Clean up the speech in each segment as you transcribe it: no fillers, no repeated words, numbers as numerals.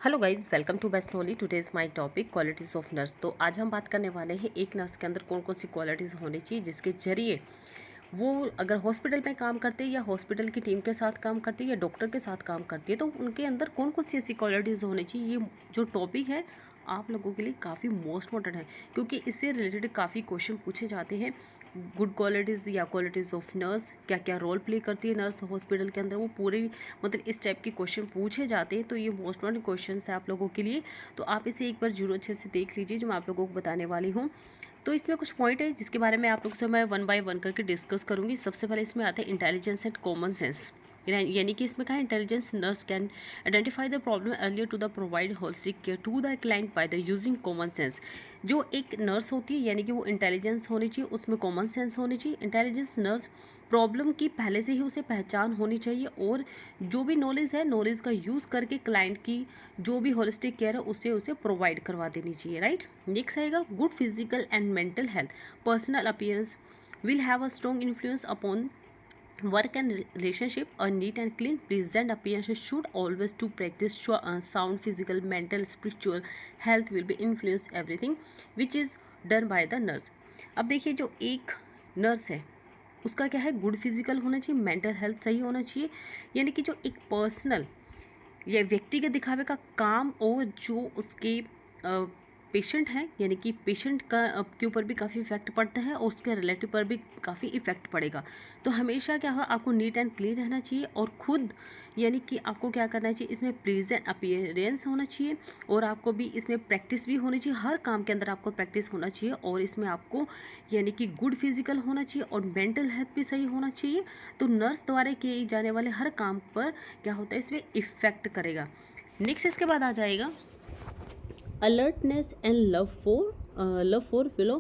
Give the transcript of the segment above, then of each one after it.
Hello guys, welcome to best today's my topic qualities of nurse. तो आज हम बात करने वाले हैं एक नर्स के अंदर कौन कौन सी क्वालिटीज़ होनी चाहिए जिसके जरिए वो अगर हॉस्पिटल में काम करते हैं या हॉस्पिटल की टीम के साथ काम करती है या डॉक्टर के साथ काम करती है तो उनके अंदर कौन कौन सी ऐसी क्वालिटीज़ होनी चाहिए। ये जो टॉपिक है आप लोगों के लिए काफ़ी मोस्ट इम्पोर्टेंट है क्योंकि इससे रिलेटेड काफ़ी क्वेश्चन पूछे जाते हैं। गुड क्वालिटीज़ या क्वालिटीज़ ऑफ नर्स, क्या क्या रोल प्ले करती है नर्स हॉस्पिटल के अंदर, वो पूरी मतलब इस टाइप के क्वेश्चन पूछे जाते हैं। तो ये मोस्ट इम्पोर्टेंट क्वेश्चन है आप लोगों के लिए, तो आप इसे एक बार जरूर अच्छे से देख लीजिए जो मैं आप लोगों को बताने वाली हूँ। तो इसमें कुछ पॉइंट है जिसके बारे में आप लोगों से मैं वन बाय वन करके डिस्कस करूंगी। सबसे पहले इसमें आता है इंटेलिजेंस एंड कॉमन सेंस, यानी कि इसमें कहा intelligence nurse can identify the problem earlier to the provide holistic care to the client by the using common sense. जो एक नर्स होती है यानी कि वो इंटेलिजेंस होनी चाहिए, उसमें कॉमन सेंस होनी चाहिए। इंटेलिजेंस नर्स प्रॉब्लम की पहले से ही उसे पहचान होनी चाहिए और जो भी नॉलेज है नॉलेज का यूज़ करके क्लाइंट की जो भी होलिस्टिक केयर है उसे प्रोवाइड करवा देनी चाहिए। राइट, नेक्स्ट आएगा good physical and mental health. Personal appearance will have a strong influence upon work and relationship. A neat and clean present appearance should always to practice sound physical, mental, spiritual health will be influence everything which is done by the nurse. अब देखिए जो एक nurse है उसका क्या है, good physical होना चाहिए, मेंटल हेल्थ सही होना चाहिए। यानी कि जो एक पर्सनल या व्यक्ति के दिखावे का काम और जो उसके पेशेंट है यानी कि पेशेंट का के ऊपर भी काफ़ी इफेक्ट पड़ता है और उसके रिलेटिव पर भी काफ़ी इफेक्ट पड़ेगा। तो हमेशा क्या हो, आपको नीट एंड क्लीन रहना चाहिए और खुद यानी कि आपको क्या करना चाहिए, इसमें प्रेजेंट अपीयरेंस होना चाहिए और आपको भी इसमें प्रैक्टिस भी होनी चाहिए। हर काम के अंदर आपको प्रैक्टिस होना चाहिए और इसमें आपको यानी कि गुड फिजिकल होना चाहिए और मेंटल हेल्थ भी सही होना चाहिए। तो नर्स द्वारा किए जाने वाले हर काम पर क्या होता है, इसमें इफेक्ट करेगा। नेक्स्ट इसके बाद आ जाएगा alertness and love for fellow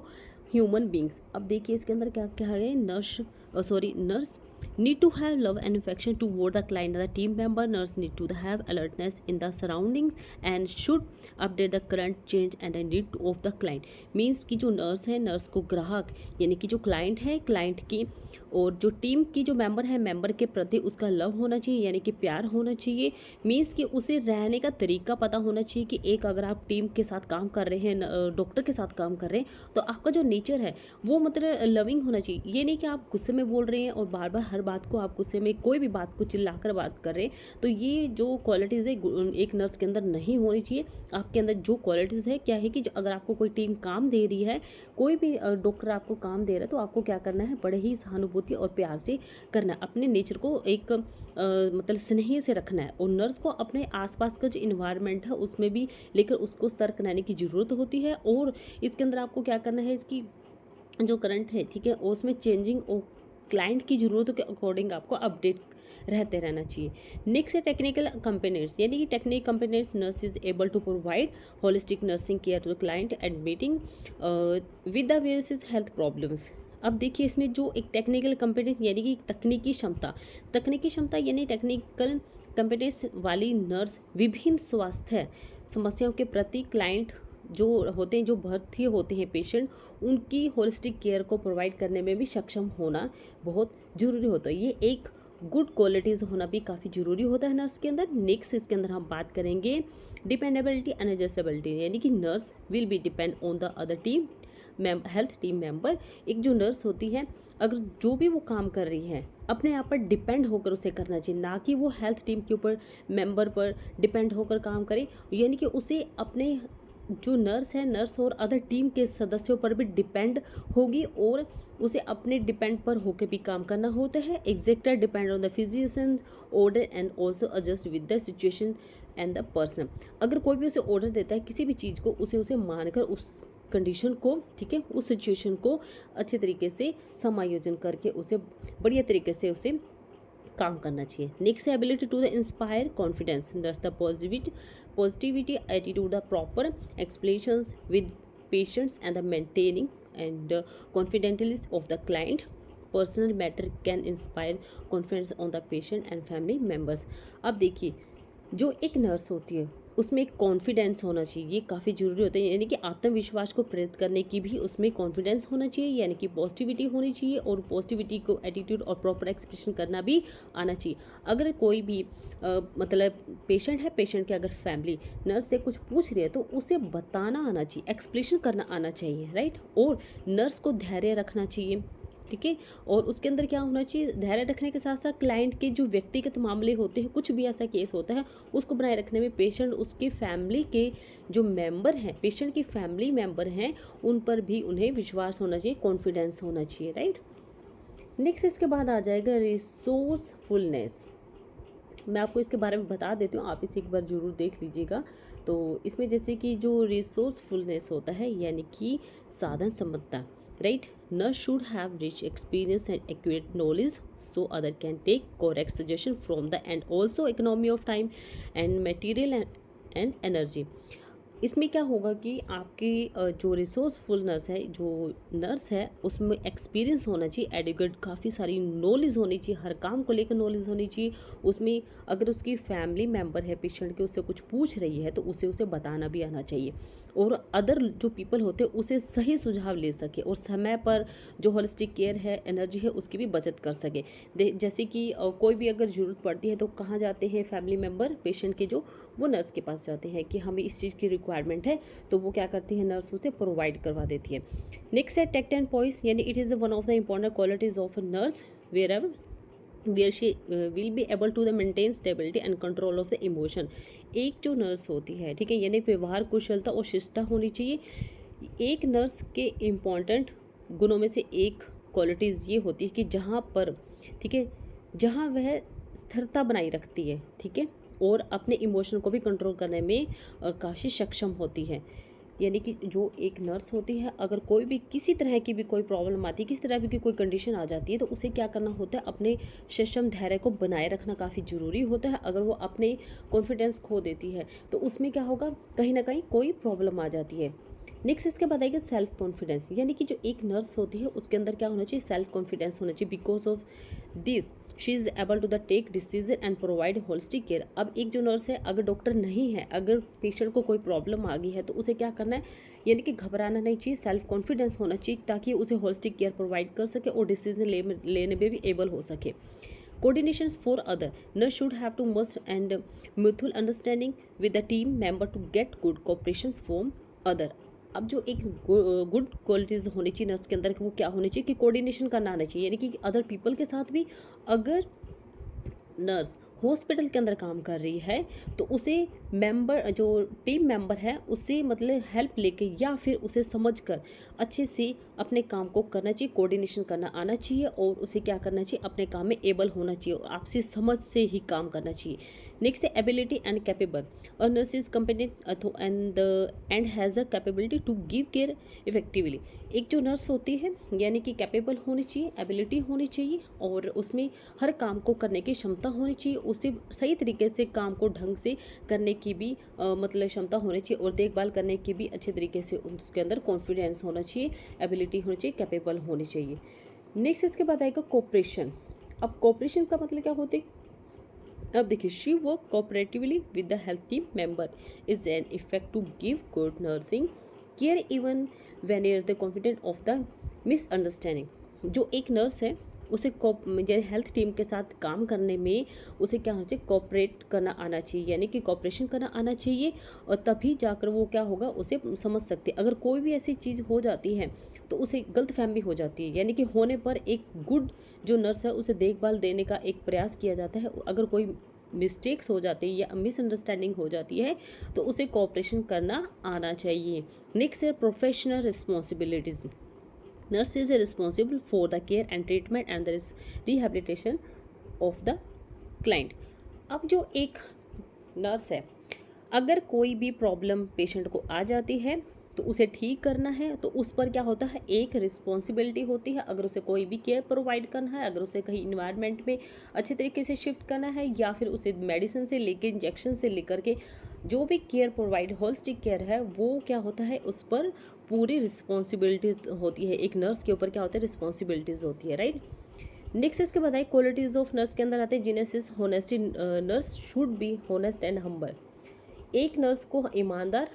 human beings. अब देखिए इसके अंदर क्या क्या है, nurse need to have love and affection toward the client the team member. Nurse need to have alertness in the surroundings and should update the current change and the need of the client. Means कि जो nurse है nurse को ग्राहक यानी कि जो client है client की और जो टीम की जो मेंबर है मेंबर के प्रति उसका लव होना चाहिए यानी कि प्यार होना चाहिए। मीन्स कि उसे रहने का तरीका पता होना चाहिए कि एक अगर आप टीम के साथ काम कर रहे हैं, डॉक्टर के साथ काम कर रहे हैं, तो आपका जो नेचर है वो मतलब लविंग होना चाहिए। ये नहीं कि आप गुस्से में बोल रहे हैं और बार बार हर बात को आप गुस्से में कोई भी बात को चिल्लाकर बात कर रहे हैं। तो ये जो क्वालिटीज़ है एक नर्स के अंदर नहीं होनी चाहिए। आपके अंदर जो क्वालिटीज़ है क्या है कि जो अगर आपको कोई टीम काम दे रही है, कोई भी डॉक्टर आपको काम दे रहा है, तो आपको क्या करना है, बड़े ही सहानुभूति और प्यार से करना है। अपने नेचर को एक मतलब स्नेह से रखना है और नर्स को अपने आसपास का जो इन्वायरमेंट है उसमें भी लेकर उसको सतर्क रहने की ज़रूरत होती है। और इसके अंदर आपको क्या करना है, इसकी जो करंट है ठीक है उसमें चेंजिंग और क्लाइंट की ज़रूरतों के अकॉर्डिंग आपको अपडेट रहते रहना चाहिए। नेक्स्ट है टेक्निकल कंपेनेंट्स, यानी कि technique components nurse is able to provide holistic nursing care to the client and meeting with the various health problems. अब देखिए इसमें जो एक टेक्निकल कंपेटेंस यानी कि तकनीकी क्षमता यानी टेक्निकल कंपेटेंस वाली नर्स विभिन्न स्वास्थ्य समस्याओं के प्रति क्लाइंट जो होते हैं, जो भर्ती होते हैं पेशेंट, उनकी होलिस्टिक केयर को प्रोवाइड करने में भी सक्षम होना बहुत ज़रूरी होता है। ये एक गुड क्वालिटीज़ होना भी काफ़ी ज़रूरी होता है नर्स के अंदर। नेक्स्ट इसके अंदर हम बात करेंगे डिपेंडेबिलिटी एंड एडजस्टेबिलिटी, यानी कि nurse will be depend on the other team health team member. एक जो नर्स होती है अगर जो भी वो काम कर रही है अपने आप पर डिपेंड होकर उसे करना चाहिए, ना कि वो हेल्थ टीम के ऊपर मेंबर पर डिपेंड होकर काम करे। यानी कि उसे अपने जो नर्स है नर्स और अदर टीम के सदस्यों पर भी डिपेंड होगी और उसे अपने डिपेंड पर होकर भी काम करना होता है। Exactly depend on the physicians order and also adjust with the situation and the person. अगर कोई भी उसे ऑर्डर देता है किसी भी चीज़ को, उसे मानकर उस कंडीशन को ठीक है उस सिचुएशन को अच्छे तरीके से समायोजन करके उसे बढ़िया तरीके से उसे काम करना चाहिए। नेक्स्ट है ability to the inspire confidence nurse the positivity attitude the proper explanations with patients and the maintaining and confidentiality of the client personal matter can inspire confidence on the patient and family members. अब देखिए जो एक nurse होती है उसमें एक confidence होना चाहिए, ये काफ़ी ज़रूरी होता है, यानी कि आत्मविश्वास को प्रेरित करने की भी उसमें कॉन्फिडेंस होना चाहिए, यानी कि पॉजिटिविटी होनी चाहिए, और पॉजिटिविटी को एटीट्यूड और प्रॉपर एक्सप्रेशन करना भी आना चाहिए। अगर कोई भी मतलब पेशेंट है, पेशेंट के अगर फैमिली नर्स से कुछ पूछ रही है तो उसे बताना आना चाहिए, एक्सप्लेनेशन करना आना चाहिए, राइट। और नर्स को धैर्य रखना चाहिए, ठीक है। और उसके अंदर क्या होना चाहिए, धैर्य रखने के साथ साथ क्लाइंट के जो व्यक्तिगत मामले होते हैं, कुछ भी ऐसा केस होता है, उसको बनाए रखने में पेशेंट उसके फैमिली के जो मेंबर हैं, पेशेंट की फैमिली मेंबर हैं, उन पर भी उन्हें विश्वास होना चाहिए, कॉन्फिडेंस होना चाहिए, राइट। नेक्स्ट इसके बाद आ जाएगा रिसोर्सफुलनेस। मैं आपको इसके बारे में बता देती हूँ, आप इसे एक बार ज़रूर देख लीजिएगा। तो इसमें जैसे कि जो रिसोर्सफुलनेस होता है, यानी कि साधन संपन्नता, right. Nurse should have rich experience and accurate knowledge so other can take correct suggestion from the and also economy of time and material and energy. इसमें क्या होगा कि आपकी जो रिसोर्सफुलनेस है, जो नर्स है, उसमें एक्सपीरियंस होना चाहिए, एडुकेट, काफ़ी सारी नॉलेज होनी चाहिए, हर काम को लेकर नॉलेज होनी चाहिए। उसमें अगर उसकी फैमिली मेंबर है पेशेंट के, उससे कुछ पूछ रही है तो उसे बताना भी आना चाहिए, और अदर जो पीपल होते हैं उसे सही सुझाव ले सके, और समय पर जो होलिस्टिक केयर है, एनर्जी है, उसकी भी बचत कर सके। जैसे कि कोई भी अगर ज़रूरत पड़ती है तो कहाँ जाते हैं फैमिली मेम्बर पेशेंट के, जो वो नर्स के पास जाते हैं कि हमें इस चीज़ की रिक्वायरमेंट है, तो वो क्या करती है, नर्स उसे प्रोवाइड करवा देती है। नेक्स्ट है टेक्ट एंड पॉइस, यानी it is one of the important qualities of a nurse where ever where she will be able to the maintain stability and control of the emotion। एक जो nurse होती है, ठीक है, यानी व्यवहार कुशलता और शिष्टता होनी चाहिए। एक नर्स के इम्पॉर्टेंट गुणों में से एक क्वालिटीज़ ये होती है कि जहाँ पर, ठीक है, जहाँ वह स्थिरता बनाई रखती है, ठीक है, और अपने इमोशन को भी कंट्रोल करने में काफ़ी सक्षम होती है। यानी कि जो एक नर्स होती है, अगर कोई भी किसी तरह की भी कोई प्रॉब्लम आती है, किसी तरह की कोई कंडीशन आ जाती है, तो उसे क्या करना होता है, अपने सक्षम धैर्य को बनाए रखना काफ़ी ज़रूरी होता है। अगर वो अपने कॉन्फिडेंस खो देती है तो उसमें क्या होगा, कहीं ना कहीं कोई प्रॉब्लम आ जाती है। नेक्स्ट इसके बाद आएगा सेल्फ कॉन्फिडेंस, यानी कि जो एक नर्स होती है उसके अंदर क्या होना चाहिए, सेल्फ कॉन्फिडेंस होना चाहिए। Because of this she is able to the take decision and provide holistic care. अब एक जो नर्स है, अगर डॉक्टर नहीं है, अगर पेशेंट को कोई प्रॉब्लम आ गई है, तो उसे क्या करना है, यानी कि घबराना नहीं चाहिए, सेल्फ कॉन्फिडेंस होना चाहिए, ताकि उसे होलिस्टिक केयर प्रोवाइड कर सके और डिसीजन लेने में भी एबल हो सके। Coordination for other, nurse should have to must and mutual understanding with the team member to get good cooperation from other. अब जो एक गुड क्वालिटीज़ होनी चाहिए नर्स के अंदर, वो क्या होनी चाहिए कि कोऑर्डिनेशन करना आना चाहिए, यानी कि अदर पीपल के साथ भी। अगर नर्स हॉस्पिटल के अंदर काम कर रही है तो उसे मेंबर, जो टीम मेंबर है, उससे मतलब हेल्प लेके या फिर उसे समझकर अच्छे से अपने काम को करना चाहिए, कोऑर्डिनेशन करना आना चाहिए, और उसे क्या करना चाहिए, अपने काम में एबल होना चाहिए और आपसी समझ से ही काम करना चाहिए। नेक्स्ट है ability and capable, a nurse is competent and has a capability to give care effectively. एक जो नर्स होती है, यानी कि कैपेबल होनी चाहिए, एबिलिटी होनी चाहिए, और उसमें हर काम को करने की क्षमता होनी चाहिए, उसे सही तरीके से काम को ढंग से करने की भी मतलब क्षमता होनी चाहिए, और देखभाल करने की भी अच्छे तरीके से उसके अंदर कॉन्फिडेंस होना चाहिए, एबिलिटी होनी चाहिए, कैपेबल होनी चाहिए। नेक्स्ट इसके बाद आएगा कोऑपरेशन। अब कोऑपरेशन का मतलब क्या होता है, अब देखिए, she work cooperatively with the health team member is an effect to give good nursing care even when you're the confident of the misunderstanding. जो एक नर्स है, उसे हेल्थ टीम के साथ काम करने में उसे क्या होना चाहिए, कोऑपरेट करना आना चाहिए, यानी कि कोऑपरेशन करना आना चाहिए, और तभी जाकर वो क्या होगा, उसे समझ सकते। अगर कोई भी ऐसी चीज़ हो जाती है तो उसे गलत फहमी हो जाती है, यानी कि होने पर एक गुड जो नर्स है उसे देखभाल देने का एक प्रयास किया जाता है। अगर कोई मिस्टेक्स हो जाती है या मिसअंडरस्टैंडिंग हो जाती है तो उसे कोऑपरेशन करना आना चाहिए। नेक्स्ट है professional responsibilities, nurse is responsible for the care and treatment and the rehabilitation of the client. अब जो एक नर्स है, अगर कोई भी प्रॉब्लम पेशेंट को आ जाती है तो उसे ठीक करना है, तो उस पर क्या होता है, एक रिस्पॉन्सिबिलिटी होती है। अगर उसे कोई भी केयर प्रोवाइड करना है, अगर उसे कहीं इन्वायरमेंट में अच्छे तरीके से शिफ्ट करना है, या फिर उसे मेडिसिन से लेके इंजेक्शन से लेकर के जो भी केयर प्रोवाइड होलिस्टिक केयर है, वो क्या होता है, उस पर पूरी रिस्पॉन्सिबिलिटी होती है। एक नर्स के ऊपर क्या होता है, रिस्पॉन्सिबिलिटीज़ होती है, राइट। नेक्स्ट इसके बाद क्वालिटीज़ ऑफ नर्स के अंदर आते हैं Genesis honesty, nurse should be honest and humble. एक नर्स को ईमानदार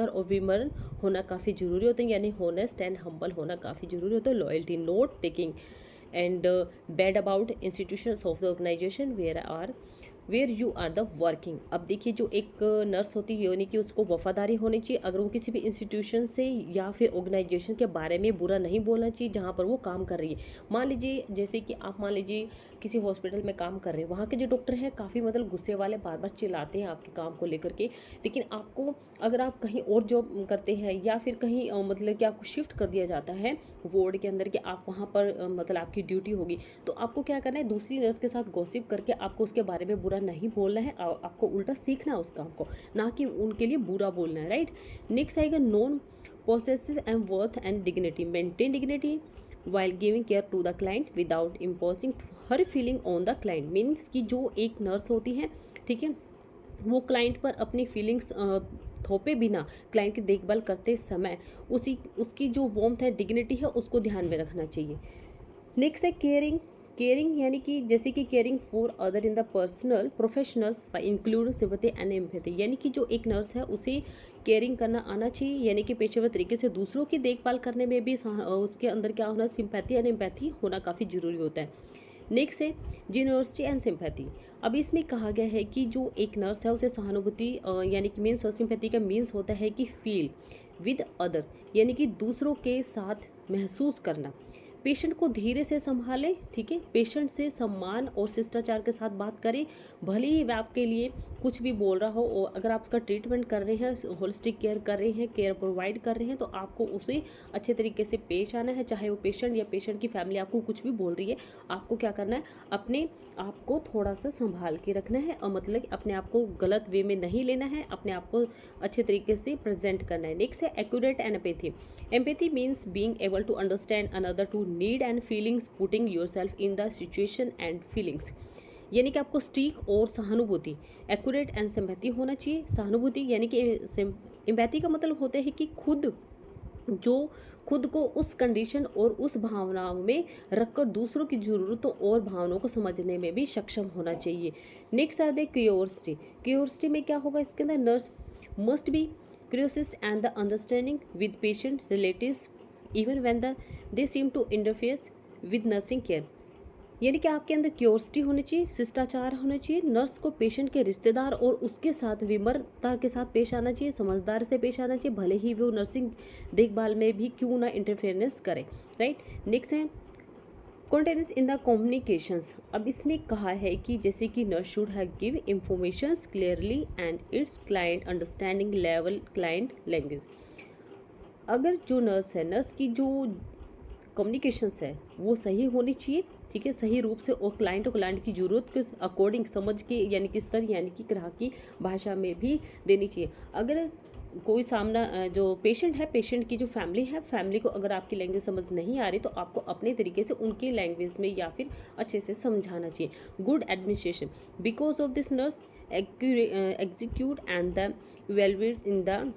और विनम्र होना काफ़ी ज़रूरी होता है, यानी होनेस्ट एंड हम्बल होना काफ़ी ज़रूरी होता है। Loyalty, note taking and bad about institutions of the organization where you are the working. अब देखिए, जो एक नर्स होती है यानी कि उसको वफादारी होनी चाहिए। अगर वो किसी भी इंस्टीट्यूशन से या फिर ऑर्गेनाइजेशन के बारे में बुरा नहीं बोलना चाहिए जहाँ पर वो काम कर रही है। मान लीजिए, जैसे कि आप मान लीजिए किसी हॉस्पिटल में काम कर रहे हैं, वहाँ के जो डॉक्टर हैं काफ़ी मतलब गुस्से वाले, बार बार चिल्लाते हैं आपके काम को लेकर के। लेकिन आपको, अगर आप कहीं और जॉब करते हैं या फिर कहीं मतलब कि आपको शिफ्ट कर दिया जाता है वार्ड के अंदर कि आप वहाँ पर मतलब आपकी ड्यूटी होगी, तो आपको क्या करना है, दूसरी नर्स के साथ गॉसिप करके आपको उसके बारे में बुरा नहीं बोलना है। आपको उल्टा सीखना है उस काम को, ना कि उनके लिए बुरा बोलना है, राइट। नेक्स्ट आएगा non possessive and worth and dignity. Maintain dignity while giving care to the client without imposing her feeling on the client। Means कि जो एक नर्स होती है, ठीक है, वो क्लाइंट पर अपनी फीलिंग्स थोपे बिना क्लाइंट की देखभाल करते समय उसकी जो वार्मथ है, डिग्निटी है, उसको ध्यान में रखना चाहिए। नेक्स्ट है केयरिंग। केयरिंग यानी कि जैसे कि caring for other in the personal professionals include sympathy and empathy. यानी कि जो एक नर्स है उसे केयरिंग करना आना चाहिए, यानी कि पेशेवर तरीके से दूसरों की देखभाल करने में भी उसके अंदर क्या होना, सिंपैथी एंड एम्पैथी होना काफ़ी ज़रूरी होता है। नेक्स्ट है जेनरोसिटी एंड सिंपैथी। अब इसमें कहा गया है कि जो एक नर्स है उसे सहानुभूति यानी कि मीन्स, और सिंपैथी का मीन्स होता है कि फील विद अदर्स, यानी कि दूसरों के साथ महसूस करना। पेशेंट को धीरे से संभालें, ठीक है, पेशेंट से सम्मान और शिष्टाचार के साथ बात करें। भले ही वह आपके लिए कुछ भी बोल रहा हो, और अगर आप उसका ट्रीटमेंट कर रहे हैं, होलिस्टिक केयर कर रहे हैं, केयर प्रोवाइड कर रहे हैं, तो आपको उसे अच्छे तरीके से पेश आना है। चाहे वो पेशेंट या पेशेंट की फैमिली आपको कुछ भी बोल रही है, आपको क्या करना है, अपने आप को थोड़ा सा संभाल के रखना है, और मतलब अपने आप को गलत वे में नहीं लेना है, अपने आप को अच्छे तरीके से प्रेजेंट करना है। नेक्स्ट है accurate and empathy. Empathy means being able to understand another to need and feelings, putting yourself in the situation and feelings. यानी कि आपको स्टीक और सहानुभूति, एक्यूरेट एंड सिंपैथी होना चाहिए। सहानुभूति यानी कि एम्पैथी का मतलब होता है कि खुद को उस कंडीशन और उस भावनाओं में रखकर दूसरों की ज़रूरतों और भावनाओं को समझने में भी सक्षम होना चाहिए। नेक्स्ट आते हैं क्यूरियोसिटी। क्यूरियोसिटी में क्या होगा, इसके अंदर nurse must be curious and the understanding with patient relatives even when they seem to interfere with nursing care। यानी कि आपके अंदर क्यूरियोसिटी होनी चाहिए, शिष्टाचार होना चाहिए, नर्स को पेशेंट के रिश्तेदार और उसके साथ विनम्रता के साथ पेश आना चाहिए, समझदार से पेश आना चाहिए, भले ही वो नर्सिंग देखभाल में भी क्यों ना इंटरफेरेंस करे, राइट। नेक्स्ट है कॉन्टेनेंस इन द कम्युनिकेशंस। अब इसमें कहा है कि जैसे कि nurse should have give informations clearly and it's client understanding level client language. अगर जो नर्स है, नर्स की जो कम्युनिकेशंस है वो सही होनी चाहिए, ठीक है, सही रूप से, और क्लाइंट की ज़रूरत के अकॉर्डिंग समझ के, यानी कि स्तर, यानी कि ग्राहक की भाषा में भी देनी चाहिए। अगर कोई सामना जो पेशेंट है, पेशेंट की जो फैमिली है, फैमिली को अगर आपकी लैंग्वेज समझ नहीं आ रही, तो आपको अपने तरीके से उनकी लैंग्वेज में या फिर अच्छे से समझाना चाहिए। Good administration because of this nurse execute and the evaluate in the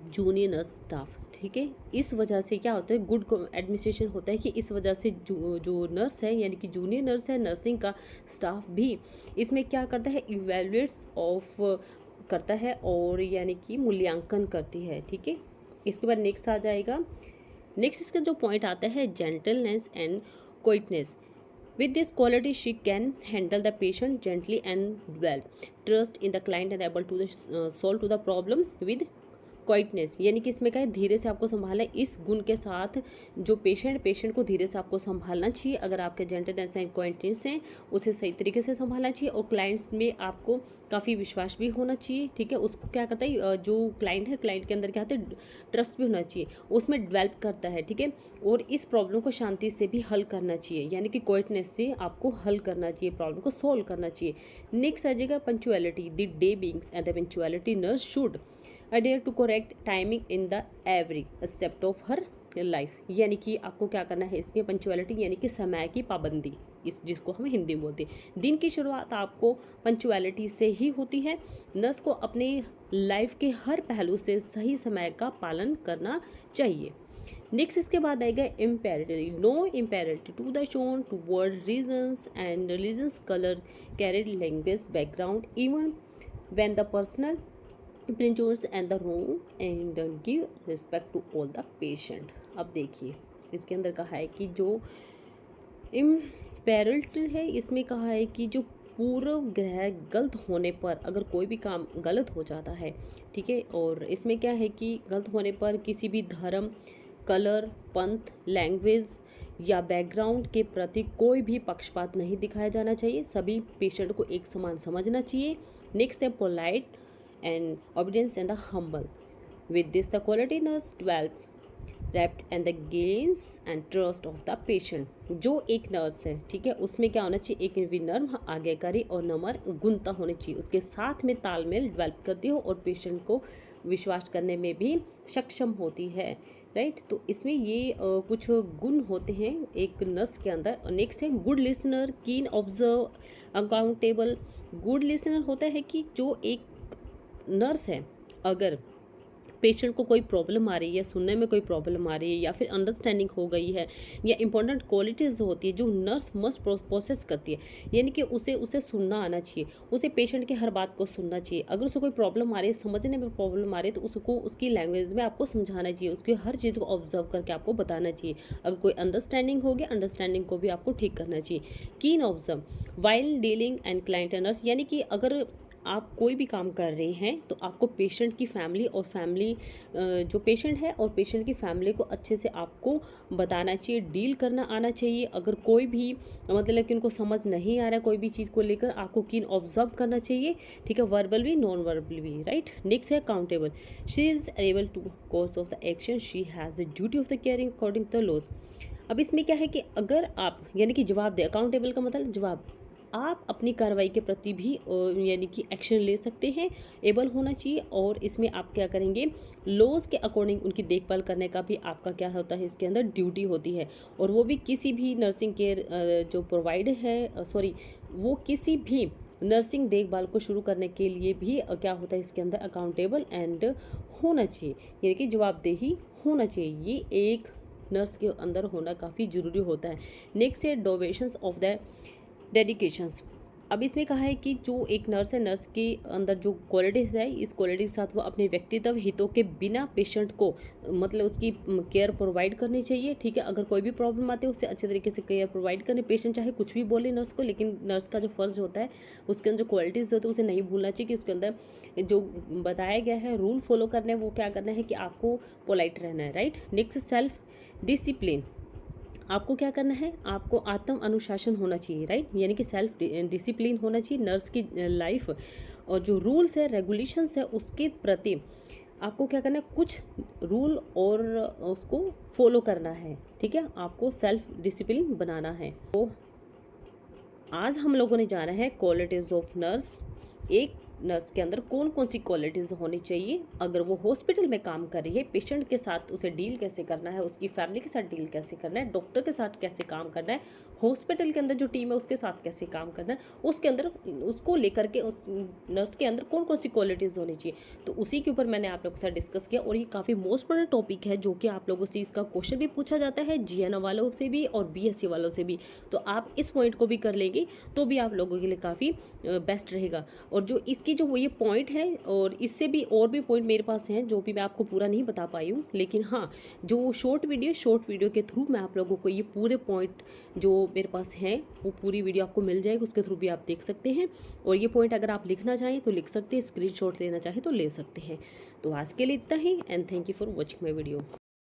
junior nurse staff, ठीक है। इस वजह से क्या होता है, गुड एडमिनिस्ट्रेशन होता है कि इस वजह से जो नर्स है, यानी कि जूनियर नर्स है, नर्सिंग का स्टाफ भी इसमें क्या करता है, इवेलुएट्स ऑफ करता है और यानी कि मूल्यांकन करती है, ठीक है। इसके बाद नेक्स्ट आ जाएगा, नेक्स्ट इसका जो पॉइंट आता है gentleness and quietness. With this quality, she can handle the patient gently and well, trust in the client and able to solve to the problem with quietness. यानी कि इसमें क्या है, धीरे से आपको संभालना है। इस गुण के साथ जो पेशेंट को धीरे से आपको संभालना चाहिए। अगर आपके जेंटलनेस एंड क्वाइटनेस हैं, उसे सही तरीके से संभालना चाहिए, और क्लाइंट्स में आपको काफ़ी विश्वास भी होना चाहिए, ठीक है। उसको क्या करता है, जो क्लाइंट है, क्लाइंट के अंदर क्या होता है, ट्रस्ट भी होना चाहिए, उसमें डेवलप करता है, ठीक है। और इस प्रॉब्लम को शांति से भी हल करना चाहिए, यानी कि क्वाइटनेस से आपको हल करना चाहिए, प्रॉब्लम को सॉल्व करना चाहिए। नेक्स्ट आ जाएगा punctuality. The day beings and the punctuality nurse should adhere to correct timing in the every step of her life. यानी कि आपको क्या करना है, इसमें पंचुअलिटी यानी कि समय की पाबंदी, इस जिसको हम हिंदी में बोलते हैं। दिन की शुरुआत आपको पंचुअलिटी से ही होती है। नर्स को अपने लाइफ के हर पहलू से सही समय का पालन करना चाहिए। नेक्स्ट इसके बाद आएगा imparity. No imparity to the shown toward regions and religions colour creed language background even when the personal printers and the room and give respect to all the patient. अब देखिए इसके अंदर कहा है कि जो इम्पेरल्ड है, इसमें कहा है कि जो पूर्व ग्रह गलत होने पर अगर कोई भी काम गलत हो जाता है, ठीक है, और इसमें क्या है कि गलत होने पर किसी भी धर्म, कलर, पंथ, लैंग्वेज या बैकग्राउंड के प्रति कोई भी पक्षपात नहीं दिखाया जाना चाहिए। सभी पेशेंट को एक समान समझना चाहिए। नेक्स्ट है polite and obedience and the humble. With this, the quality nurse develop rep and the gains and trust of the patient। जो एक नर्स है, ठीक है, उसमें क्या होना चाहिए, एक विनम्र, आज्ञाकारी और नम्र गुणता होनी चाहिए। उसके साथ में तालमेल डेवलप करती हो और पेशेंट को विश्वास करने में भी सक्षम होती है, राइट। तो इसमें ये कुछ गुण होते हैं एक नर्स के अंदर। नेक्स्ट है गुड लिसनर, कीन ऑब्जर्व, अकाउंटेबल। गुड लिसनर होता है कि जो एक नर्स है, अगर पेशेंट को कोई प्रॉब्लम आ रही है, सुनने में कोई प्रॉब्लम आ रही है या फिर अंडरस्टैंडिंग हो गई है या इंपॉर्टेंट क्वालिटीज़ होती है जो नर्स मस्ट प्रोसेस करती है, यानी कि उसे सुनना आना चाहिए, उसे पेशेंट की हर बात को सुनना चाहिए। अगर उसे कोई प्रॉब्लम आ रही है, समझने में प्रॉब्लम आ रही है, तो उसको उसकी लैंग्वेज में आपको समझाना चाहिए, उसकी हर चीज़ को ऑब्जर्व करके आपको बताना चाहिए। अगर कोई अंडरस्टैंडिंग हो गया, अंडरस्टैंडिंग को भी आपको ठीक करना चाहिए। कीन observe while dealing and client and nurse, यानी कि अगर आप कोई भी काम कर रहे हैं तो आपको पेशेंट की फैमिली और फैमिली जो पेशेंट है और पेशेंट की फैमिली को अच्छे से आपको बताना चाहिए, डील करना आना चाहिए। अगर कोई भी मतलब कि उनको समझ नहीं आ रहा है कोई भी चीज़ को लेकर, आपको कीन ऑब्जर्व करना चाहिए, ठीक है, वर्बल भी नॉन वर्बल भी, राइट। नेक्स्ट है accountable, she is able to course of the action, she has the duty of the caring according to the laws. अब इसमें क्या है कि अगर आप यानी कि जवाब दे, अकाउंटेबल का मतलब जवाब, आप अपनी कार्रवाई के प्रति भी यानी कि एक्शन ले सकते हैं, एबल होना चाहिए। और इसमें आप क्या करेंगे, लॉज के अकॉर्डिंग उनकी देखभाल करने का भी आपका क्या होता है, इसके अंदर ड्यूटी होती है। और वो भी किसी भी नर्सिंग केयर जो प्रोवाइड है वो किसी भी नर्सिंग देखभाल को शुरू करने के लिए भी क्या होता है, इसके अंदर अकाउंटेबल एंड होना चाहिए, यानी कि जवाबदेही होना चाहिए। ये एक नर्स के अंदर होना काफ़ी ज़रूरी होता है। नेक्स्ट है डोवेशंस ऑफ द डेडिकेशंस। अब इसमें कहा है कि जो एक नर्स है, नर्स के अंदर जो क्वालिटीज़ है, इस क्वालिटी के साथ वो अपने व्यक्तित्व हितों के बिना पेशेंट को मतलब उसकी केयर प्रोवाइड करनी चाहिए, ठीक है। अगर कोई भी प्रॉब्लम आती है उससे अच्छे तरीके से केयर प्रोवाइड करनी। पेशेंट चाहे कुछ भी बोले नर्स को, लेकिन नर्स का जो फ़र्ज़ होता है उसके अंदर जो क्वालिटीज़ होती है उसे नहीं भूलना चाहिए कि उसके अंदर जो बताया गया है रूल फॉलो करना है, वो क्या करना है कि आपको पोलाइट रहना है, राइट। नेक्स्ट सेल्फ डिसिप्लिन, आपको क्या करना है, आपको आत्म अनुशासन होना चाहिए, राइट, यानी कि सेल्फ डिसिप्लिन होना चाहिए। नर्स की लाइफ और जो रूल्स है, रेगुलेशंस है, उसके प्रति आपको क्या करना है, कुछ रूल और उसको फॉलो करना है, ठीक है, आपको सेल्फ डिसिप्लिन बनाना है। तो आज हम लोगों ने जाना है क्वालिटीज़ ऑफ नर्स। एक नर्स के अंदर कौन कौन सी क्वालिटीज़ होनी चाहिए, अगर वो हॉस्पिटल में काम कर रही है, पेशेंट के साथ उसे डील कैसे करना है, उसकी फैमिली के साथ डील कैसे करना है, डॉक्टर के साथ कैसे काम करना है, हॉस्पिटल के अंदर जो टीम है उसके साथ कैसे काम करना है, उसके अंदर उसको लेकर के उस नर्स के अंदर कौन कौन सी क्वालिटीज़ होनी चाहिए, तो उसी के ऊपर मैंने आप लोगों के साथ डिस्कस किया। और ये काफ़ी मोस्ट इम्पोर्टेंट टॉपिक है जो कि आप लोगों से इसका क्वेश्चन भी पूछा जाता है, जीएन वालों से भी और बीएससी वालों से भी। तो आप इस पॉइंट को भी कर लेंगे तो भी आप लोगों के लिए काफ़ी बेस्ट रहेगा। और जो इसकी जो ये पॉइंट है, और इससे भी और भी पॉइंट मेरे पास हैं जो भी मैं आपको पूरा नहीं बता पाई हूँ, लेकिन हाँ, जो शॉर्ट वीडियो के थ्रू मैं आप लोगों को ये पूरे पॉइंट जो मेरे पास हैं वो पूरी वीडियो आपको मिल जाएगी, उसके थ्रू भी आप देख सकते हैं। और ये पॉइंट अगर आप लिखना चाहें तो लिख सकते हैं, स्क्रीनशॉट लेना चाहें तो ले सकते हैं। तो आज के लिए इतना ही, and thank you for watching my video.